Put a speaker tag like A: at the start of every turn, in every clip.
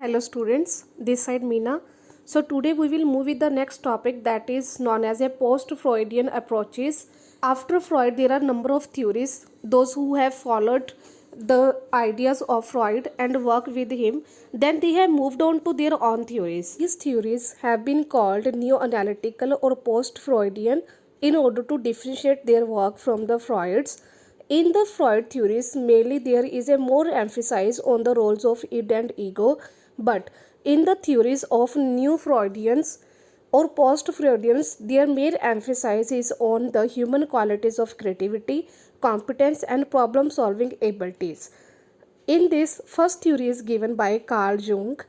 A: Hello students, this side Meena. So today we will move with the next topic that is known as a post-Freudian approaches. After Freud, there are number of theories. Those who have followed the ideas of Freud and worked with him, then they have moved on to their own theories. These theories have been called neo-analytical or post-Freudian in order to differentiate their work from the Freud's. In the Freud theories, mainly there is a more emphasis on the roles of id and ego, but in the theories of new Freudians or post Freudians, their main emphasis is on the human qualities of creativity, competence, and problem solving abilities. In this, first theory is given by Carl Jung.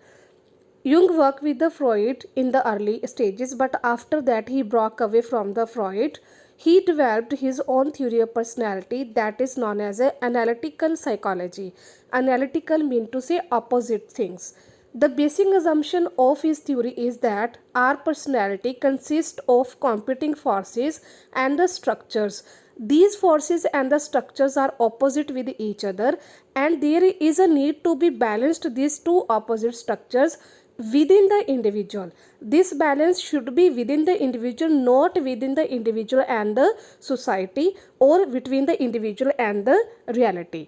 A: Jung worked with the Freud in the early stages, but after that he broke away from the Freud. He developed his own theory of personality that is known as a analytical psychology. Analytical means to say opposite things. The basic assumption of his theory is that our personality consists of competing forces and the structures. These forces and the structures are opposite with each other, and there is a need to be balanced these two opposite structures within the individual. This balance should be within the individual, not within the individual and the society, or between the individual and the reality.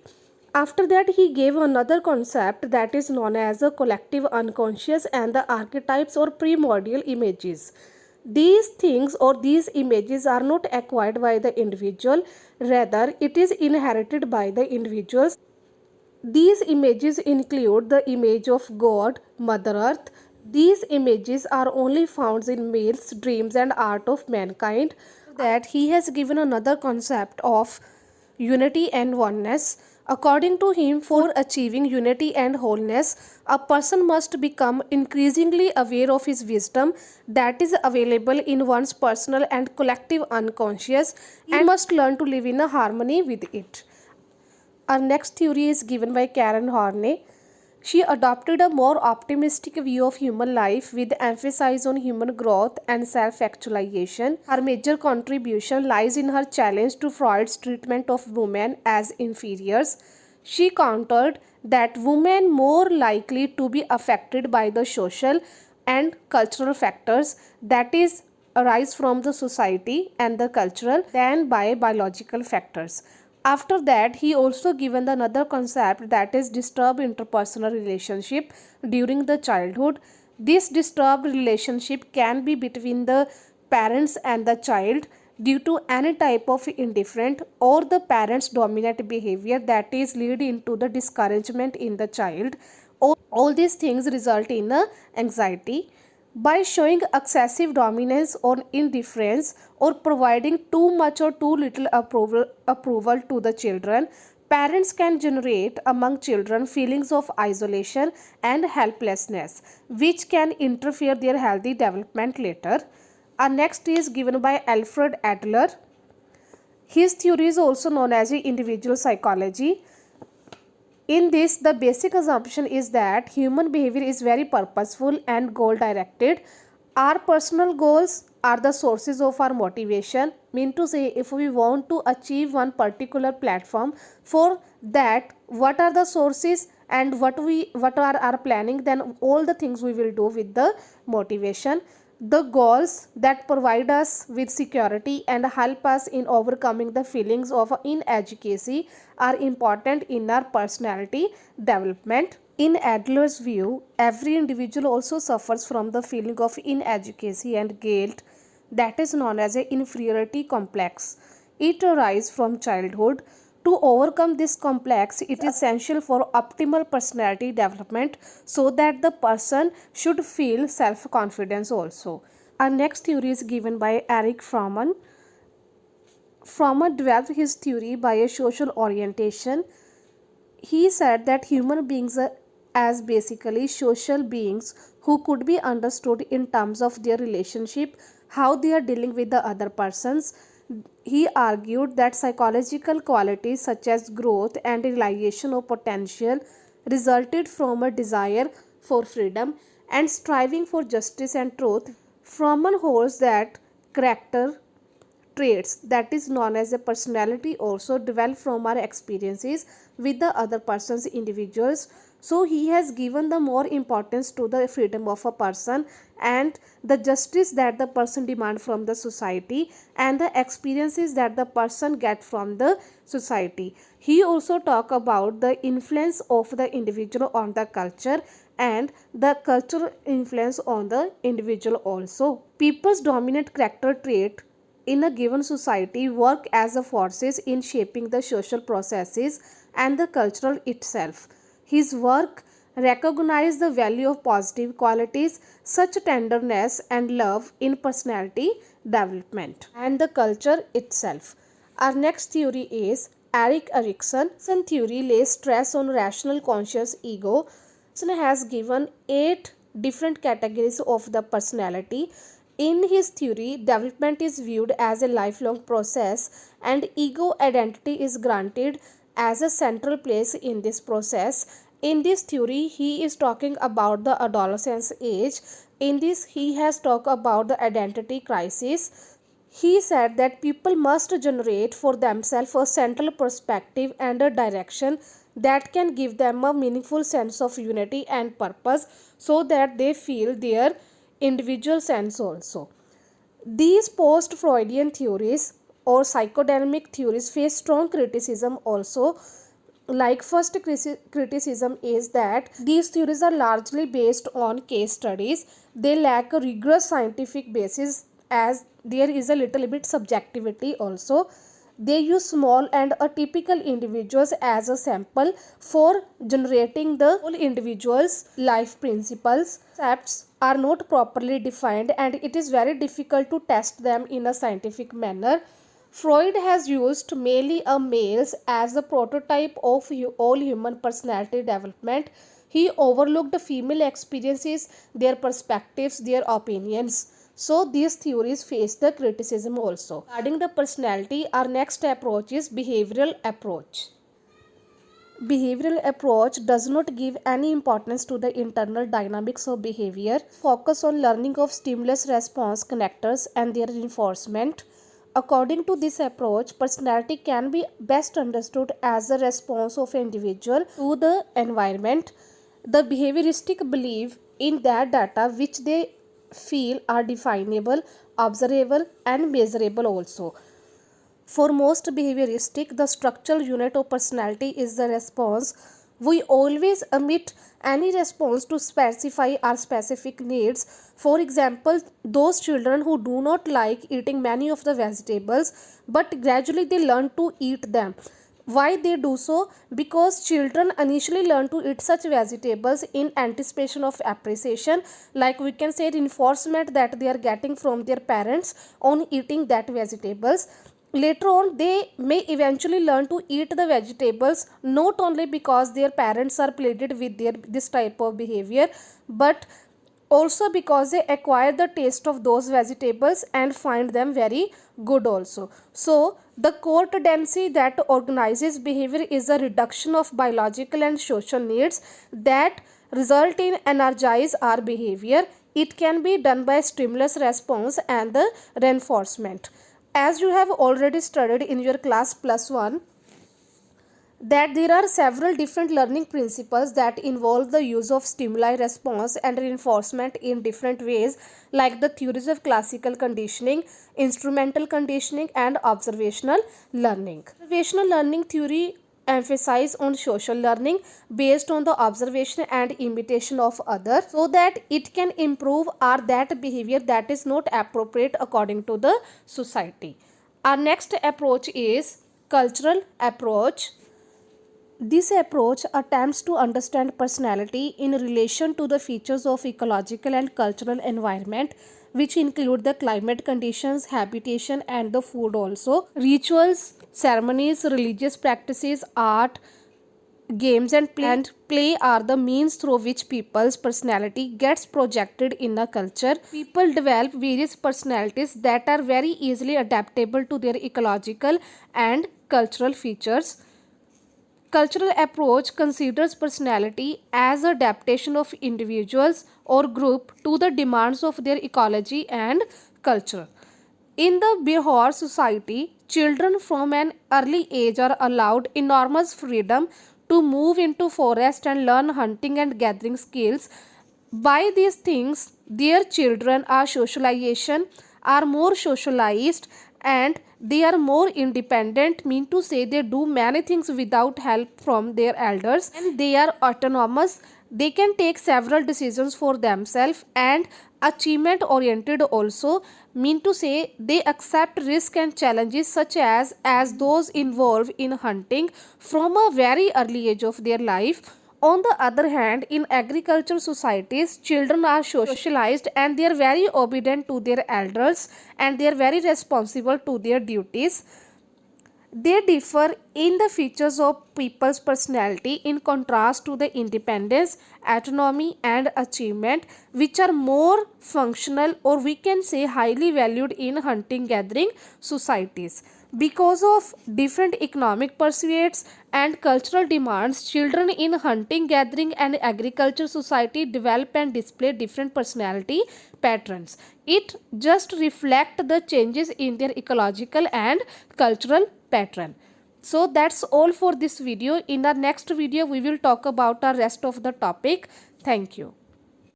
A: After that, he gave another concept that is known as the collective unconscious and the archetypes or primordial images. These things or these images are not acquired by the individual, rather it is inherited by the individuals. These images include the image of God, Mother Earth. These images are only found in males, dreams, and art of mankind. That he has given another concept of unity and oneness. According to him, for achieving unity and wholeness, a person must become increasingly aware of his wisdom that is available in one's personal and collective unconscious, and must learn to live in a harmony with it. Our next theory is given by Karen Horney. She adopted a more optimistic view of human life with emphasis on human growth and self-actualization. Her major contribution lies in her challenge to Freud's treatment of women as inferiors. She countered that women more likely to be affected by the social and cultural factors that is arise from the society and the cultural than by biological factors. After that, he also given another concept that is disturbed interpersonal relationship during the childhood. This disturbed relationship can be between the parents and the child due to any type of indifferent or the parents dominant behavior that is lead into the discouragement in the child. All these things result in anxiety. By showing excessive dominance or indifference or providing too much or too little approval to the children, parents can generate among children feelings of isolation and helplessness, which can interfere their healthy development later. Our next is given by Alfred Adler. His theory is also known as individual psychology. In this, the basic assumption is that human behavior is very purposeful and goal directed. Our personal goals are the sources of our motivation. Mean to say, if we want to achieve one particular platform, for that, what are the sources and what are our planning, then all the things we will do with the motivation. The goals that provide us with security and help us in overcoming the feelings of inadequacy are important in our personality development. In Adler's view, every individual also suffers from the feeling of inadequacy and guilt that is known as an inferiority complex. It arises from childhood. To overcome this complex, it is essential for optimal personality development so that the person should feel self-confidence also. Our next theory is given by Erich Fromm. Fromm developed his theory by a social orientation. He said that human beings are as basically social beings who could be understood in terms of their relationship, how they are dealing with the other persons. He argued that psychological qualities such as growth and realization of potential resulted from a desire for freedom and striving for justice and truth. Fromm holds that character traits that is known as a personality also develop from our experiences with the other person's individuals. So he has given the more importance to the freedom of a person and the justice that the person demand from the society and the experiences that the person get from the society. He also talk about the influence of the individual on the culture and the cultural influence on the individual also. People's dominant character trait in a given society work as a forces in shaping the social processes and the cultural itself. His work recognize the value of positive qualities such tenderness and love in personality development and the culture itself. Our next theory is Erik Erikson. Some theory lays stress on rational conscious ego. Erikson has given 8 different categories of the personality. In his theory, development is viewed as a lifelong process and ego identity is granted as a central place in this process. In this theory, he is talking about the adolescence age. In this, he has talked about the identity crisis. He said that people must generate for themselves a central perspective and a direction that can give them a meaningful sense of unity and purpose so that they feel their individual sense also. These post Freudian theories or psychodynamic theories face strong criticism also. Like, first criticism is that these theories are largely based on case studies. They lack a rigorous scientific basis as there is a little bit subjectivity also. They use small and atypical individuals as a sample for generating the whole individual's life principles. Concepts are not properly defined and it is very difficult to test them in a scientific manner. Freud has used mainly a males as a prototype of all human personality development. He overlooked female experiences, their perspectives, their opinions. So these theories face the criticism also. Regarding the personality, our next approach is behavioral approach. Behavioral approach does not give any importance to the internal dynamics of behavior. Focus on learning of stimulus response connectors and their reinforcement. According to this approach, personality can be best understood as a response of an individual to the environment. The behavioristic believe in that data which they feel are definable, observable, and measurable also. For most behavioristic, the structural unit of personality is the response. We always omit any response to specify our specific needs. For example, those children who do not like eating many of the vegetables, but gradually they learn to eat them. Why they do so? Because children initially learn to eat such vegetables in anticipation of appreciation, like we can say reinforcement that they are getting from their parents on eating that vegetables. Later on, they may eventually learn to eat the vegetables not only because their parents are pleased with this type of behavior, but also because they acquire the taste of those vegetables and find them very good also. So the core tendency that organizes behavior is a reduction of biological and social needs that result in energize our behavior. It can be done by stimulus response and the reinforcement. As you have already studied in your class +1, that there are several different learning principles that involve the use of stimuli response and reinforcement in different ways, like the theories of classical conditioning, instrumental conditioning, and observational learning. Observational learning theory emphasize on social learning based on the observation and imitation of others so that it can improve or that behavior that is not appropriate according to the society. Our next approach is cultural approach. This approach attempts to understand personality in relation to the features of ecological and cultural environment, which include the climate conditions, habitation, and the food also. Rituals, ceremonies, religious practices, art, games, and play are the means through which people's personality gets projected in a culture. People develop various personalities that are very easily adaptable to their ecological and cultural features. Cultural approach considers personality as adaptation of individuals or group to the demands of their ecology and culture. In the Bihar society, children from an early age are allowed enormous freedom to move into forest and learn hunting and gathering skills. By these things, their children are more socialized, and they are more independent, mean to say they do many things without help from their elders, and they are autonomous. They can take several decisions for themselves, and achievement oriented also, mean to say they accept risk and challenges such as those involved in hunting from a very early age of their life. On the other hand, in agricultural societies, children are socialized and they are very obedient to their elders, and they are very responsible to their duties. They differ in the features of people's personality in contrast to the independence, autonomy, and achievement, which are more functional, or we can say highly valued in hunting gathering societies. Because of different economic pursuits and cultural demands, children in hunting, gathering, and agriculture society develop and display different personality patterns. It just reflects the changes in their ecological and cultural pattern. So that's all for this video. In our next video, we will talk about the rest of the topic. Thank you.